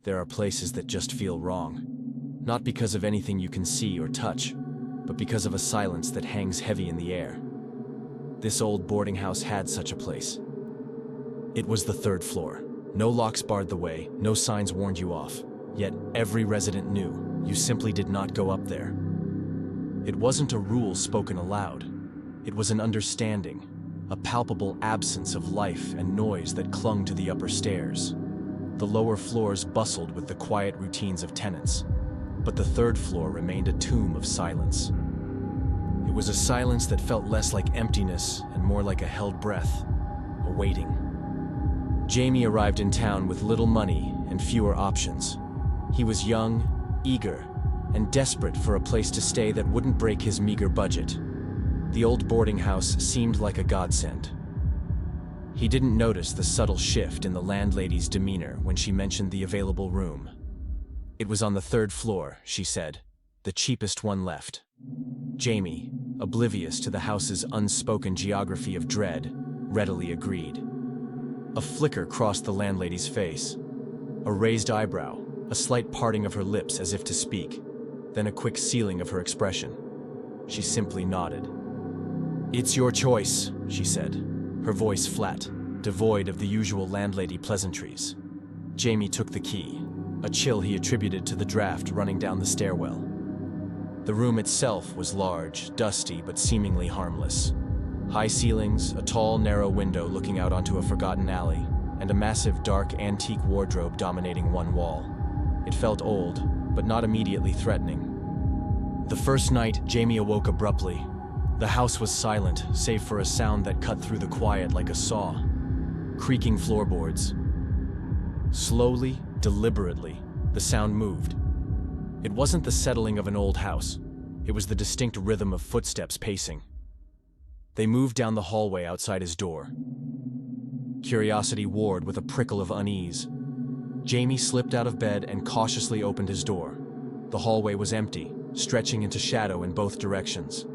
There are places that just feel wrong. Not because of anything you can see or touch, but because of a silence that hangs heavy in the air. This old boarding house had such a place. It was the third floor. No locks barred the way, no signs warned you off. Yet every resident knew you simply did not go up there. It wasn't a rule spoken aloud. It was an understanding, a palpable absence of life and noise that clung to the upper stairs. The lower floors bustled with the quiet routines of tenants, but the third floor remained a tomb of silence. It was a silence that felt less like emptiness and more like a held breath, a waiting. Jamie arrived in town with little money and fewer options. He was young, eager, and desperate for a place to stay that wouldn't break his meager budget. The old boarding house seemed like a godsend. He didn't notice the subtle shift in the landlady's demeanor when she mentioned the available room. It was on the third floor, she said, the cheapest one left. Jamie, oblivious to the house's unspoken geography of dread, readily agreed. A flicker crossed the landlady's face. A raised eyebrow, a slight parting of her lips as if to speak, then a quick sealing of her expression. She simply nodded. "It's your choice," she said, her voice flat, devoid of the usual landlady pleasantries. Jamie took the key, a chill he attributed to the draft running down the stairwell. The room itself was large, dusty, but seemingly harmless. High ceilings, a tall, narrow window looking out onto a forgotten alley, and a massive, dark, antique wardrobe dominating one wall. It felt old, but not immediately threatening. The first night, Jamie awoke abruptly. The house was silent, save for a sound that cut through the quiet like a saw. Creaking floorboards. Slowly, deliberately, the sound moved. It wasn't the settling of an old house. It was the distinct rhythm of footsteps pacing. They moved down the hallway outside his door. Curiosity warred with a prickle of unease. Jamie slipped out of bed and cautiously opened his door. The hallway was empty, stretching into shadow in both directions.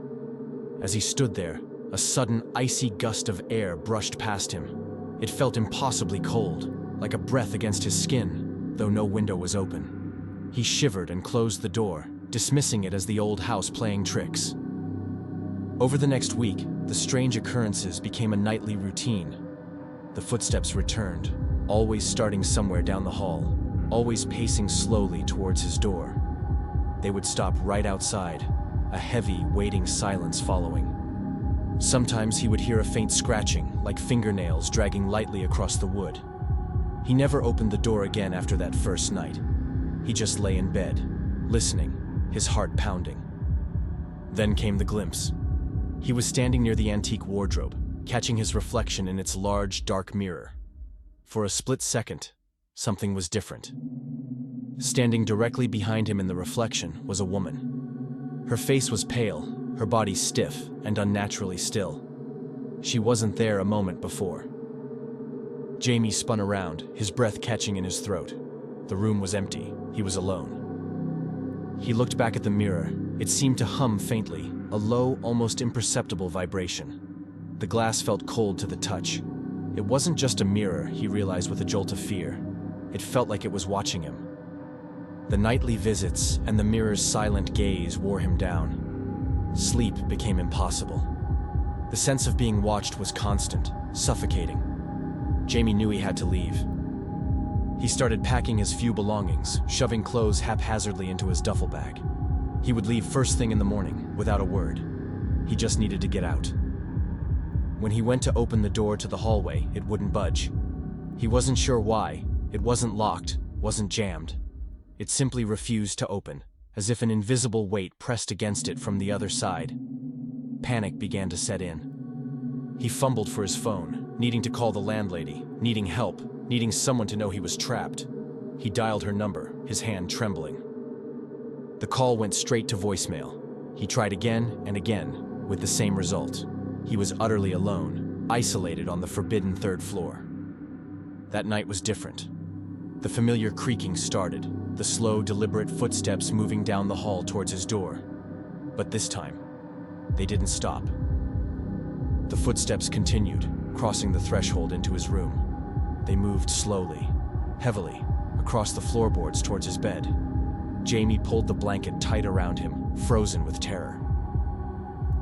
As he stood there, a sudden icy gust of air brushed past him. It felt impossibly cold, like a breath against his skin, though no window was open. He shivered and closed the door, dismissing it as the old house playing tricks. Over the next week, the strange occurrences became a nightly routine. The footsteps returned, always starting somewhere down the hall, always pacing slowly towards his door. They would stop right outside, a heavy, waiting silence following. Sometimes he would hear a faint scratching, like fingernails dragging lightly across the wood. He never opened the door again after that first night. He just lay in bed, listening, his heart pounding. Then came the glimpse. He was standing near the antique wardrobe, catching his reflection in its large, dark mirror. For a split second, something was different. Standing directly behind him in the reflection was a woman. Her face was pale, her body stiff and unnaturally still. She wasn't there a moment before. Jamie spun around, his breath catching in his throat. The room was empty. He was alone. He looked back at the mirror. It seemed to hum faintly, a low, almost imperceptible vibration. The glass felt cold to the touch. It wasn't just a mirror, he realized with a jolt of fear. It felt like it was watching him. The nightly visits and the mirror's silent gaze wore him down. Sleep became impossible. The sense of being watched was constant, suffocating. Jamie knew he had to leave. He started packing his few belongings, shoving clothes haphazardly into his duffel bag. He would leave first thing in the morning, without a word. He just needed to get out. When he went to open the door to the hallway, it wouldn't budge. He wasn't sure why. It wasn't locked, wasn't jammed. It simply refused to open, as if an invisible weight pressed against it from the other side. Panic began to set in. He fumbled for his phone, needing to call the landlady, needing help, needing someone to know he was trapped. He dialed her number, his hand trembling. The call went straight to voicemail. He tried again and again, with the same result. He was utterly alone, isolated on the forbidden third floor. That night was different. The familiar creaking started, the slow, deliberate footsteps moving down the hall towards his door. But this time, they didn't stop. The footsteps continued, crossing the threshold into his room. They moved slowly, heavily, across the floorboards towards his bed. Jamie pulled the blanket tight around him, frozen with terror.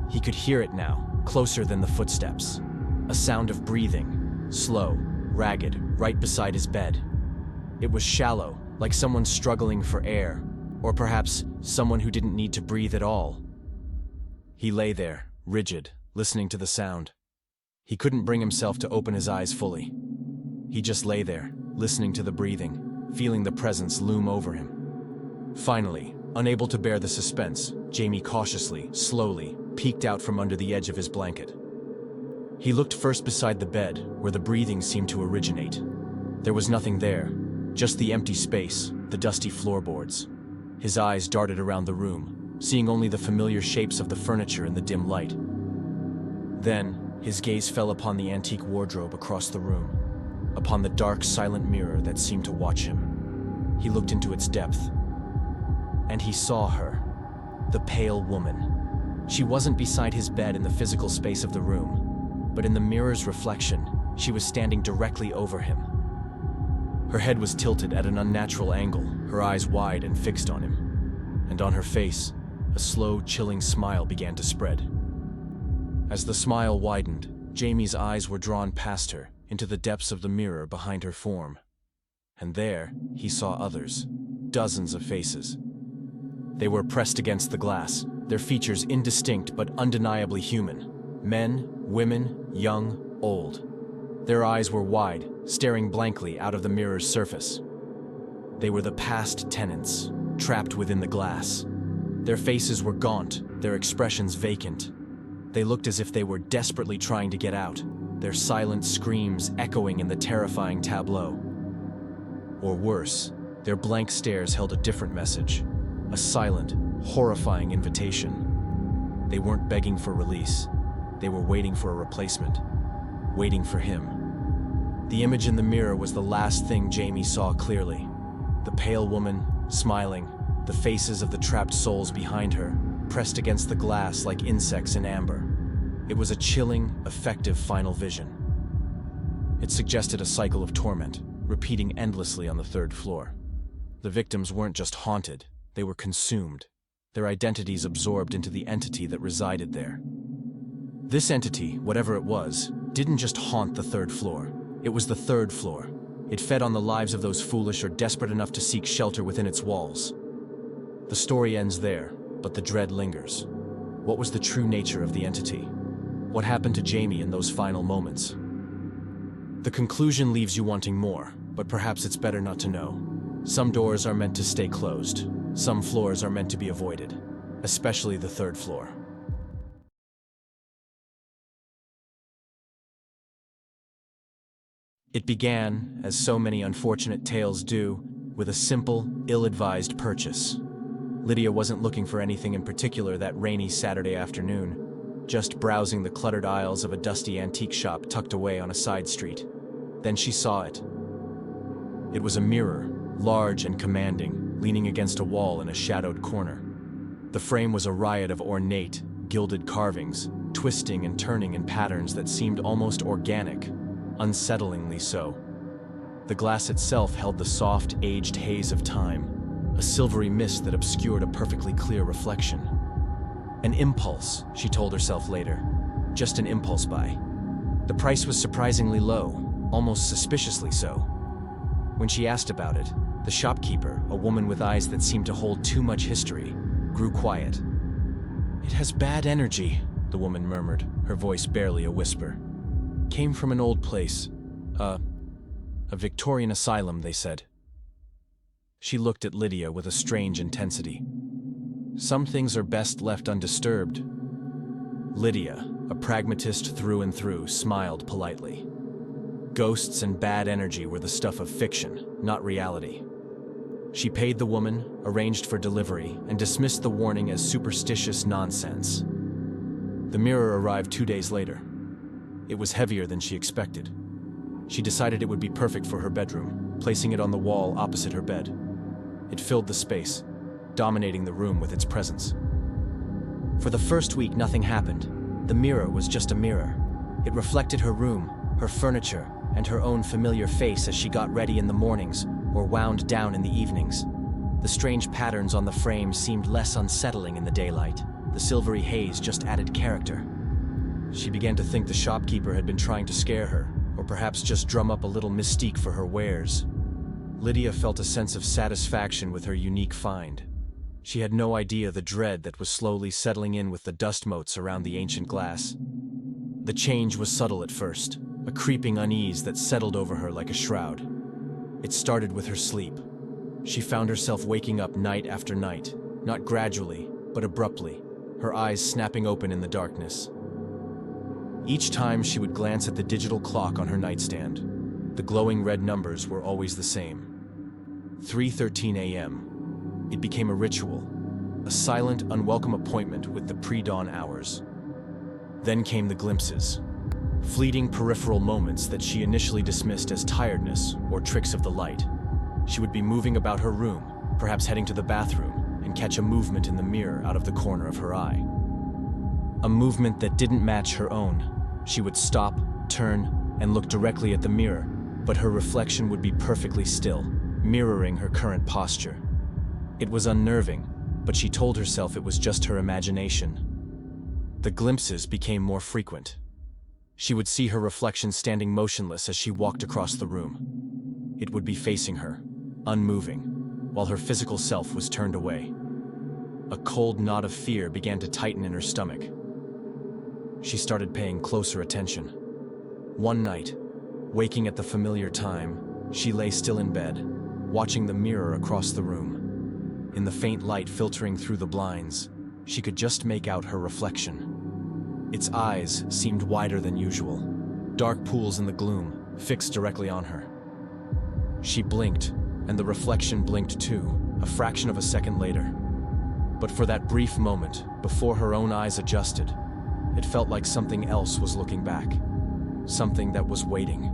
He could hear it now, closer than the footsteps. A sound of breathing, slow, ragged, right beside his bed. It was shallow, like someone struggling for air, or perhaps someone who didn't need to breathe at all. He lay there, rigid, listening to the sound. He couldn't bring himself to open his eyes fully. He just lay there, listening to the breathing, feeling the presence loom over him. Finally, unable to bear the suspense, Jamie cautiously, slowly, peeked out from under the edge of his blanket. He looked first beside the bed, where the breathing seemed to originate. There was nothing there, just the empty space, the dusty floorboards. His eyes darted around the room, seeing only the familiar shapes of the furniture in the dim light. Then, his gaze fell upon the antique wardrobe across the room, upon the dark, silent mirror that seemed to watch him. He looked into its depth, and he saw her, the pale woman. She wasn't beside his bed in the physical space of the room, but in the mirror's reflection, she was standing directly over him. Her head was tilted at an unnatural angle, her eyes wide and fixed on him. And on her face, a slow, chilling smile began to spread. As the smile widened, Jamie's eyes were drawn past her, into the depths of the mirror behind her form. And there, he saw others, dozens of faces. They were pressed against the glass, their features indistinct but undeniably human. Men, women, young, old. Their eyes were wide, staring blankly out of the mirror's surface. They were the past tenants, trapped within the glass. Their faces were gaunt, their expressions vacant. They looked as if they were desperately trying to get out, their silent screams echoing in the terrifying tableau. Or worse, their blank stares held a different message, a silent, horrifying invitation. They weren't begging for release. They were waiting for a replacement, waiting for him. The image in the mirror was the last thing Jamie saw clearly. The pale woman, smiling, the faces of the trapped souls behind her, pressed against the glass like insects in amber. It was a chilling, effective final vision. It suggested a cycle of torment, repeating endlessly on the third floor. The victims weren't just haunted, they were consumed, their identities absorbed into the entity that resided there. This entity, whatever it was, didn't just haunt the third floor. It was the third floor. It fed on the lives of those foolish or desperate enough to seek shelter within its walls. The story ends there, but the dread lingers. What was the true nature of the entity? What happened to Jamie in those final moments? The conclusion leaves you wanting more, but perhaps it's better not to know. Some doors are meant to stay closed. Some floors are meant to be avoided, especially the third floor. It began, as so many unfortunate tales do, with a simple, ill-advised purchase. Lydia wasn't looking for anything in particular that rainy Saturday afternoon, just browsing the cluttered aisles of a dusty antique shop tucked away on a side street. Then she saw it. It was a mirror, large and commanding, leaning against a wall in a shadowed corner. The frame was a riot of ornate, gilded carvings, twisting and turning in patterns that seemed almost organic, unsettlingly so. The glass itself held the soft, aged haze of time, a silvery mist that obscured a perfectly clear reflection. An impulse, she told herself later. Just an impulse buy. The price was surprisingly low, almost suspiciously so. When she asked about it, the shopkeeper, a woman with eyes that seemed to hold too much history, grew quiet. "It has bad energy," the woman murmured, her voice barely a whisper. "Came from an old place. A Victorian asylum," they said. She looked at Lydia with a strange intensity. "Some things are best left undisturbed." Lydia, a pragmatist through and through, smiled politely. Ghosts and bad energy were the stuff of fiction, not reality. She paid the woman, arranged for delivery, and dismissed the warning as superstitious nonsense. The mirror arrived 2 days later. It was heavier than she expected. She decided it would be perfect for her bedroom, placing it on the wall opposite her bed. It filled the space, dominating the room with its presence. For the first week, nothing happened. The mirror was just a mirror. It reflected her room, her furniture, and her own familiar face as she got ready in the mornings, or wound down in the evenings. The strange patterns on the frame seemed less unsettling in the daylight. The silvery haze just added character. She began to think the shopkeeper had been trying to scare her, or perhaps just drum up a little mystique for her wares. Lydia felt a sense of satisfaction with her unique find. She had no idea the dread that was slowly settling in with the dust motes around the ancient glass. The change was subtle at first, a creeping unease that settled over her like a shroud. It started with her sleep. She found herself waking up night after night, not gradually, but abruptly, her eyes snapping open in the darkness. Each time she would glance at the digital clock on her nightstand, the glowing red numbers were always the same. 3:13 a.m. It became a ritual, a silent, unwelcome appointment with the pre-dawn hours. Then came the glimpses, fleeting peripheral moments that she initially dismissed as tiredness or tricks of the light. She would be moving about her room, perhaps heading to the bathroom, and catch a movement in the mirror out of the corner of her eye. A movement that didn't match her own. She would stop, turn, and look directly at the mirror, but her reflection would be perfectly still, mirroring her current posture. It was unnerving, but she told herself it was just her imagination. The glimpses became more frequent. She would see her reflection standing motionless as she walked across the room. It would be facing her, unmoving, while her physical self was turned away. A cold knot of fear began to tighten in her stomach. She started paying closer attention. One night, waking at the familiar time, she lay still in bed, watching the mirror across the room. In the faint light filtering through the blinds, she could just make out her reflection. Its eyes seemed wider than usual, dark pools in the gloom, fixed directly on her. She blinked, and the reflection blinked too, a fraction of a second later. But for that brief moment, before her own eyes adjusted, it felt like something else was looking back, something that was waiting.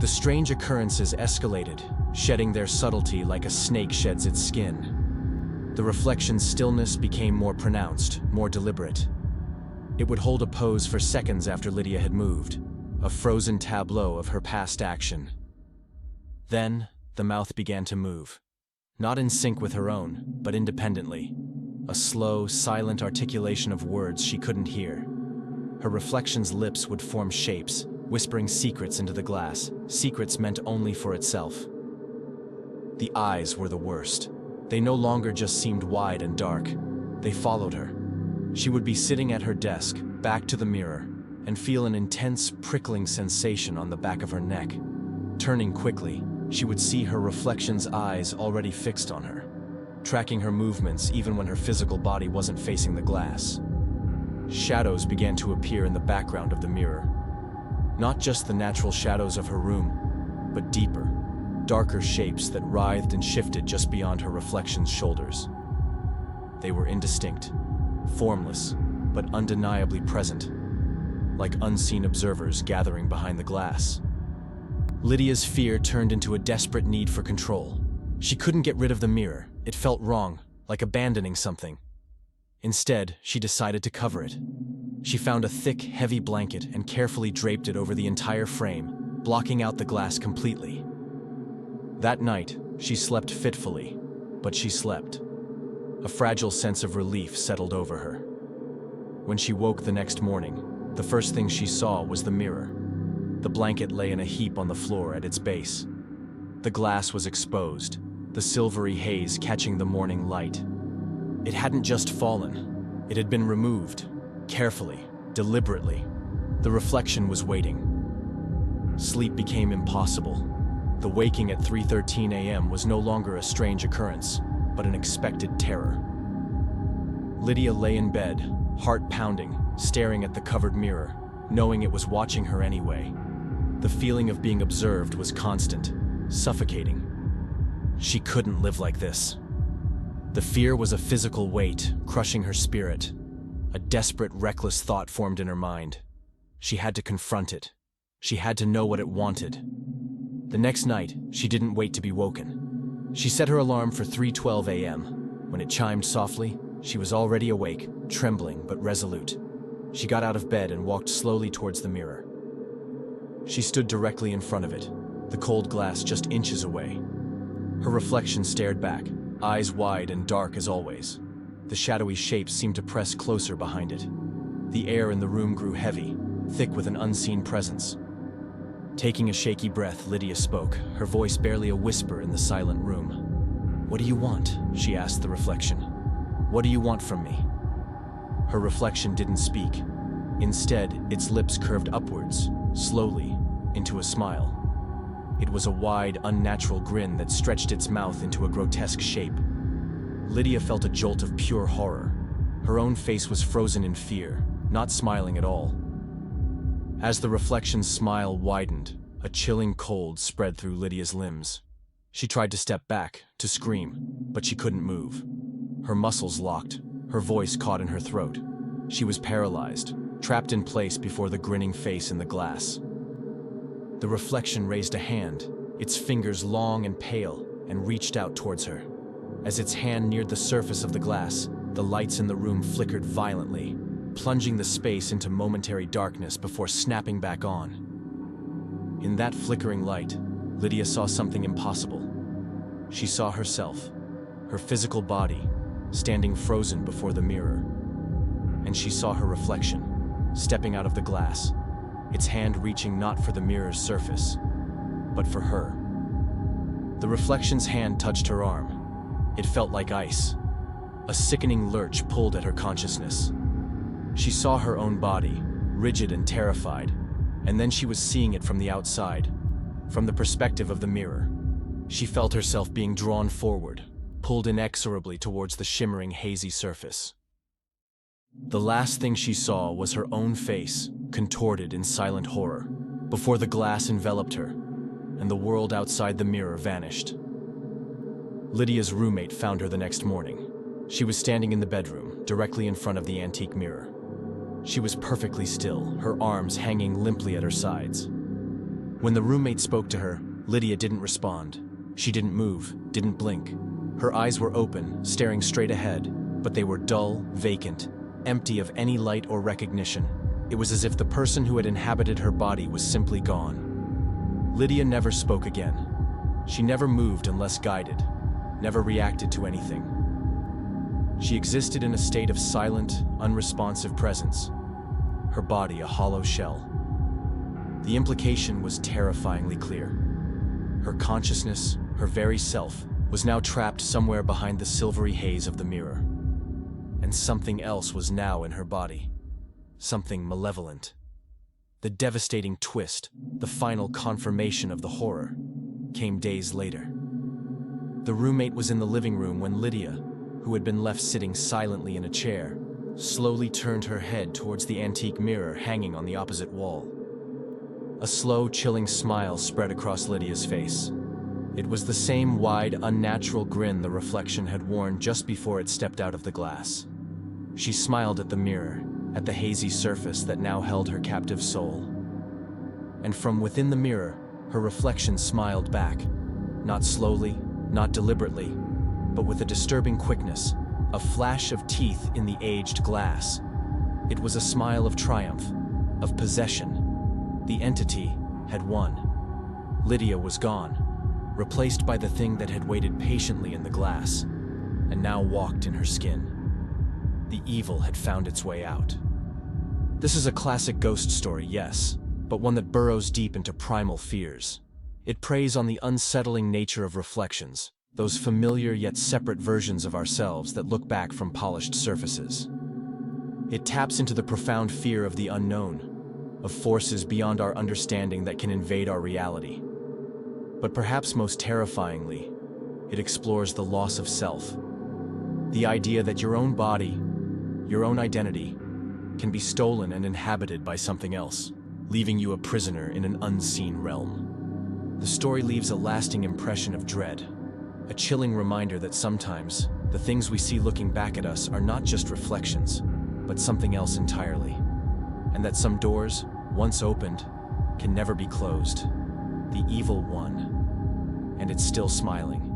The strange occurrences escalated, shedding their subtlety like a snake sheds its skin. The reflection's stillness became more pronounced, more deliberate. It would hold a pose for seconds after Lydia had moved, a frozen tableau of her past action. Then, the mouth began to move, not in sync with her own, but independently, a slow, silent articulation of words she couldn't hear. Her reflection's lips would form shapes, whispering secrets into the glass, secrets meant only for itself. The eyes were the worst. They no longer just seemed wide and dark. They followed her. She would be sitting at her desk, back to the mirror, and feel an intense, prickling sensation on the back of her neck. Turning quickly, she would see her reflection's eyes already fixed on her, tracking her movements even when her physical body wasn't facing the glass. Shadows began to appear in the background of the mirror. Not just the natural shadows of her room, but deeper, darker shapes that writhed and shifted just beyond her reflection's shoulders. They were indistinct, formless, but undeniably present, like unseen observers gathering behind the glass. Lydia's fear turned into a desperate need for control. She couldn't get rid of the mirror. It felt wrong, like abandoning something. Instead, she decided to cover it. She found a thick, heavy blanket and carefully draped it over the entire frame, blocking out the glass completely. That night, she slept fitfully, but she slept. A fragile sense of relief settled over her. When she woke the next morning, the first thing she saw was the mirror. The blanket lay in a heap on the floor at its base. The glass was exposed, the silvery haze catching the morning light. It hadn't just fallen. It had been removed, carefully, deliberately. The reflection was waiting. Sleep became impossible. The waking at 3:13 a.m. was no longer a strange occurrence, but an expected terror. Lydia lay in bed, heart pounding, staring at the covered mirror, knowing it was watching her anyway. The feeling of being observed was constant, suffocating. She couldn't live like this. The fear was a physical weight, crushing her spirit. A desperate, reckless thought formed in her mind. She had to confront it. She had to know what it wanted. The next night, she didn't wait to be woken. She set her alarm for 3:12 a.m. When it chimed softly, she was already awake, trembling but resolute. She got out of bed and walked slowly towards the mirror. She stood directly in front of it, the cold glass just inches away. Her reflection stared back, eyes wide and dark as always. The shadowy shapes seemed to press closer behind it. The air in the room grew heavy, thick with an unseen presence. Taking a shaky breath, Lydia spoke, her voice barely a whisper in the silent room. "What do you want?" she asked the reflection. "What do you want from me?" Her reflection didn't speak. Instead, its lips curved upwards, slowly, into a smile. It was a wide, unnatural grin that stretched its mouth into a grotesque shape. Lydia felt a jolt of pure horror. Her own face was frozen in fear, not smiling at all. As the reflection's smile widened, a chilling cold spread through Lydia's limbs. She tried to step back, to scream, but she couldn't move. Her muscles locked, her voice caught in her throat. She was paralyzed, trapped in place before the grinning face in the glass. The reflection raised a hand, its fingers long and pale, and reached out towards her. As its hand neared the surface of the glass, the lights in the room flickered violently, plunging the space into momentary darkness before snapping back on. In that flickering light, Lydia saw something impossible. She saw herself, her physical body, standing frozen before the mirror. And she saw her reflection, stepping out of the glass, its hand reaching not for the mirror's surface, but for her. The reflection's hand touched her arm. It felt like ice. A sickening lurch pulled at her consciousness. She saw her own body, rigid and terrified, and then she was seeing it from the outside, from the perspective of the mirror. She felt herself being drawn forward, pulled inexorably towards the shimmering, hazy surface. The last thing she saw was her own face, contorted in silent horror, before the glass enveloped her, and the world outside the mirror vanished. Lydia's roommate found her the next morning. She was standing in the bedroom, directly in front of the antique mirror. She was perfectly still, her arms hanging limply at her sides. When the roommate spoke to her, Lydia didn't respond. She didn't move, didn't blink. Her eyes were open, staring straight ahead, but they were dull, vacant, empty of any light or recognition. It was as if the person who had inhabited her body was simply gone. Lydia never spoke again. She never moved unless guided, never reacted to anything. She existed in a state of silent, unresponsive presence, her body a hollow shell. The implication was terrifyingly clear. Her consciousness, her very self, was now trapped somewhere behind the silvery haze of the mirror. And something else was now in her body. Something malevolent. The devastating twist, the final confirmation of the horror, came days later. The roommate was in the living room when Lydia, who had been left sitting silently in a chair, slowly turned her head towards the antique mirror hanging on the opposite wall. A slow, chilling smile spread across Lydia's face. It was the same wide, unnatural grin the reflection had worn just before it stepped out of the glass. She smiled at the mirror, at the hazy surface that now held her captive soul. And from within the mirror, her reflection smiled back, not slowly, not deliberately, but with a disturbing quickness, a flash of teeth in the aged glass. It was a smile of triumph, of possession. The entity had won. Lydia was gone, replaced by the thing that had waited patiently in the glass, and now walked in her skin. The evil had found its way out. This is a classic ghost story, yes, but one that burrows deep into primal fears. It preys on the unsettling nature of reflections, those familiar yet separate versions of ourselves that look back from polished surfaces. It taps into the profound fear of the unknown, of forces beyond our understanding that can invade our reality. But perhaps most terrifyingly, it explores the loss of self. The idea that your own body, your own identity, can be stolen and inhabited by something else, leaving you a prisoner in an unseen realm. The story leaves a lasting impression of dread, a chilling reminder that sometimes the things we see looking back at us are not just reflections, but something else entirely, and that some doors, once opened, can never be closed. The evil won, and it's still smiling.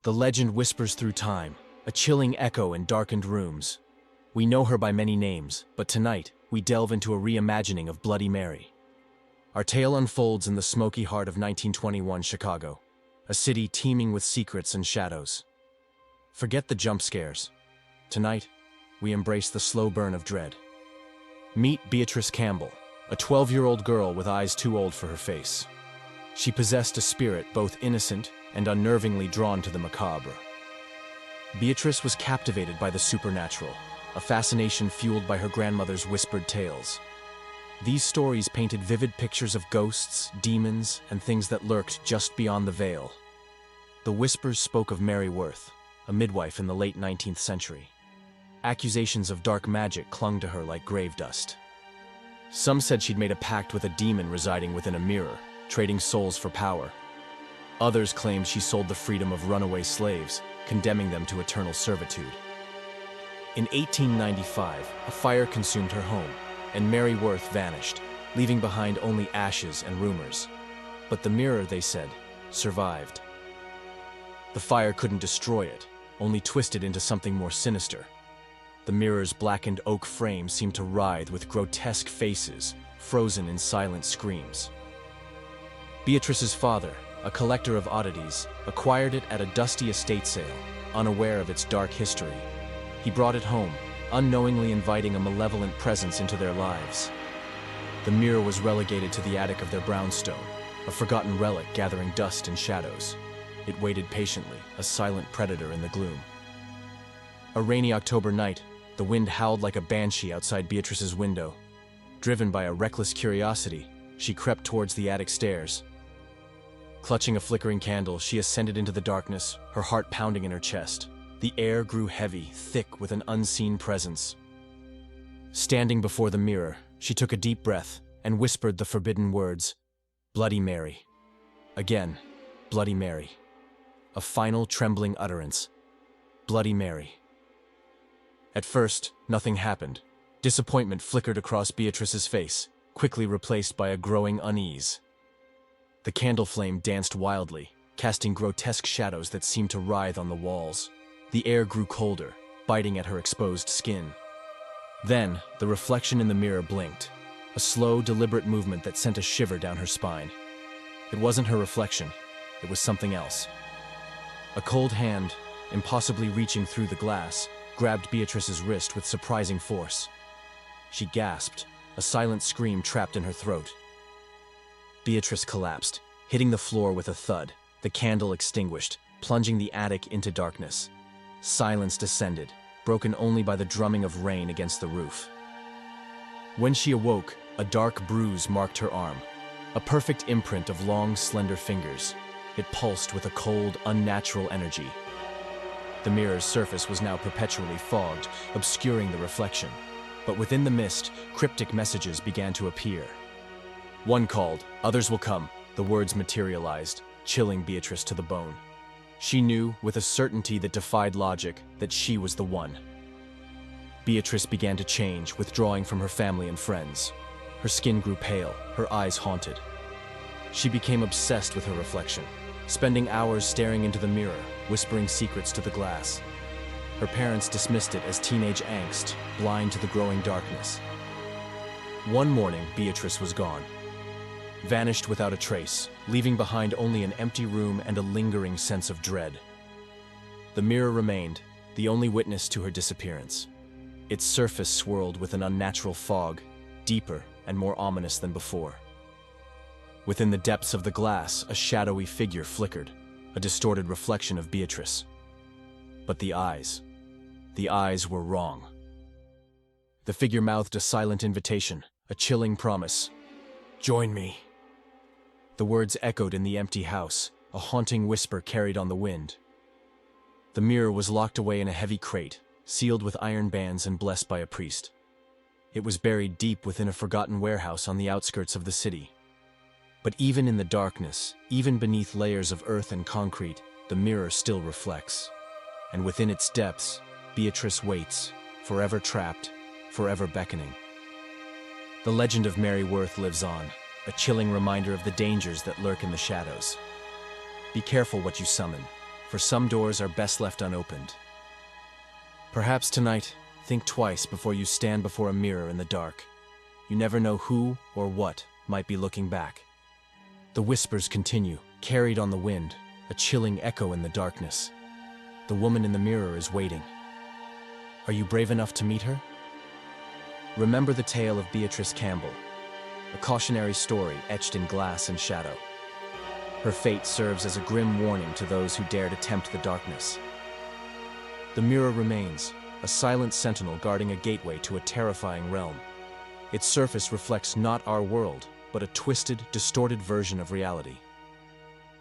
The legend whispers through time, a chilling echo in darkened rooms. We know her by many names, but tonight, we delve into a reimagining of Bloody Mary. Our tale unfolds in the smoky heart of 1921 Chicago, a city teeming with secrets and shadows. Forget the jump scares. Tonight, we embrace the slow burn of dread. Meet Beatrice Campbell, a 12-year-old girl with eyes too old for her face. She possessed a spirit both innocent and unnervingly drawn to the macabre. Beatrice was captivated by the supernatural, a fascination fueled by her grandmother's whispered tales. These stories painted vivid pictures of ghosts, demons, and things that lurked just beyond the veil. The whispers spoke of Mary Worth, a midwife in the late 19th century. Accusations of dark magic clung to her like grave dust. Some said she'd made a pact with a demon residing within a mirror, trading souls for power. Others claimed she sold the freedom of runaway slaves, condemning them to eternal servitude. In 1895, a fire consumed her home, and Mary Worth vanished, leaving behind only ashes and rumors. But the mirror, they said, survived. The fire couldn't destroy it, only twist it into something more sinister. The mirror's blackened oak frame seemed to writhe with grotesque faces, frozen in silent screams. Beatrice's father, a collector of oddities, acquired it at a dusty estate sale, unaware of its dark history. He brought it home, unknowingly inviting a malevolent presence into their lives. The mirror was relegated to the attic of their brownstone, a forgotten relic gathering dust and shadows. It waited patiently, a silent predator in the gloom. A rainy October night, the wind howled like a banshee outside Beatrice's window. Driven by a reckless curiosity, she crept towards the attic stairs. Clutching a flickering candle, she ascended into the darkness, her heart pounding in her chest. The air grew heavy, thick with an unseen presence. Standing before the mirror, she took a deep breath and whispered the forbidden words, "Bloody Mary." Again, "Bloody Mary." A final trembling utterance, "Bloody Mary." At first, nothing happened. Disappointment flickered across Beatrice's face, quickly replaced by a growing unease. The candle flame danced wildly, casting grotesque shadows that seemed to writhe on the walls. The air grew colder, biting at her exposed skin. Then, the reflection in the mirror blinked, a slow, deliberate movement that sent a shiver down her spine. It wasn't her reflection, it was something else. A cold hand, impossibly reaching through the glass, grabbed Beatrice's wrist with surprising force. She gasped, a silent scream trapped in her throat. Beatrice collapsed, hitting the floor with a thud, the candle extinguished, plunging the attic into darkness. Silence descended, broken only by the drumming of rain against the roof. When she awoke, a dark bruise marked her arm, a perfect imprint of long, slender fingers. It pulsed with a cold, unnatural energy. The mirror's surface was now perpetually fogged, obscuring the reflection. But within the mist, cryptic messages began to appear. One called, "Others will come." The words materialized, chilling Beatrice to the bone. She knew, with a certainty that defied logic, that she was the one. Beatrice began to change, withdrawing from her family and friends. Her skin grew pale, her eyes haunted. She became obsessed with her reflection, spending hours staring into the mirror, whispering secrets to the glass. Her parents dismissed it as teenage angst, blind to the growing darkness. One morning, Beatrice was gone. Vanished without a trace, leaving behind only an empty room and a lingering sense of dread. The mirror remained, the only witness to her disappearance. Its surface swirled with an unnatural fog, deeper and more ominous than before. Within the depths of the glass, a shadowy figure flickered, a distorted reflection of Beatrice. But the eyes were wrong. The figure mouthed a silent invitation, a chilling promise. "Join me." The words echoed in the empty house, a haunting whisper carried on the wind. The mirror was locked away in a heavy crate, sealed with iron bands and blessed by a priest. It was buried deep within a forgotten warehouse on the outskirts of the city. But even in the darkness, even beneath layers of earth and concrete, the mirror still reflects. And within its depths, Beatrice waits, forever trapped, forever beckoning. The legend of Mary Worth lives on, a chilling reminder of the dangers that lurk in the shadows. Be careful what you summon, for some doors are best left unopened. Perhaps tonight, think twice before you stand before a mirror in the dark. You never know who or what might be looking back. The whispers continue, carried on the wind, a chilling echo in the darkness. The woman in the mirror is waiting. Are you brave enough to meet her? Remember the tale of Beatrice Campbell, a cautionary story etched in glass and shadow. Her fate serves as a grim warning to those who dare to tempt the darkness. The mirror remains, a silent sentinel guarding a gateway to a terrifying realm. Its surface reflects not our world, but a twisted, distorted version of reality.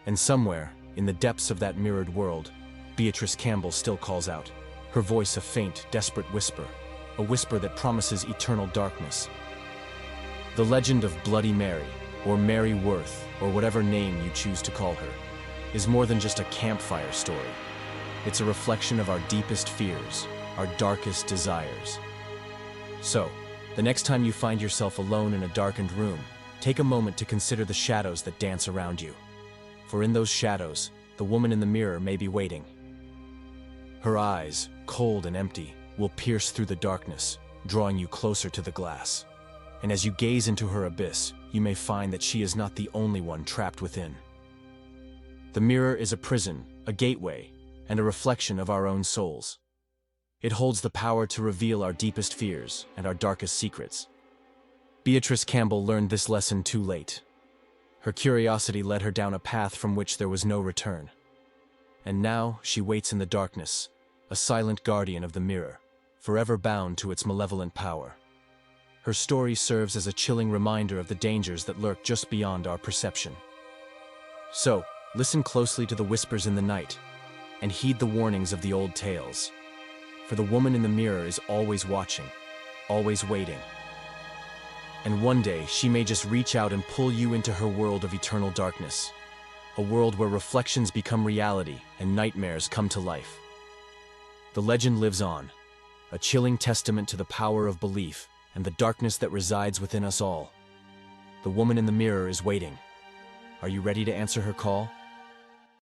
And somewhere, in the depths of that mirrored world, Beatrice Campbell still calls out, her voice a faint, desperate whisper, a whisper that promises eternal darkness. The legend of Bloody Mary, or Mary Worth, or whatever name you choose to call her, is more than just a campfire story. It's a reflection of our deepest fears, our darkest desires. So, the next time you find yourself alone in a darkened room, take a moment to consider the shadows that dance around you. For in those shadows, the woman in the mirror may be waiting. Her eyes, cold and empty, will pierce through the darkness, drawing you closer to the glass. And as you gaze into her abyss, you may find that she is not the only one trapped within. The mirror is a prison, a gateway, and a reflection of our own souls. It holds the power to reveal our deepest fears and our darkest secrets. Beatrice Campbell learned this lesson too late. Her curiosity led her down a path from which there was no return. And now she waits in the darkness, a silent guardian of the mirror, forever bound to its malevolent power. Her story serves as a chilling reminder of the dangers that lurk just beyond our perception. So, listen closely to the whispers in the night, and heed the warnings of the old tales. For the woman in the mirror is always watching, always waiting. And one day, she may just reach out and pull you into her world of eternal darkness, a world where reflections become reality and nightmares come to life. The legend lives on, a chilling testament to the power of belief and the darkness that resides within us all. The woman in the mirror is waiting. Are you ready to answer her call?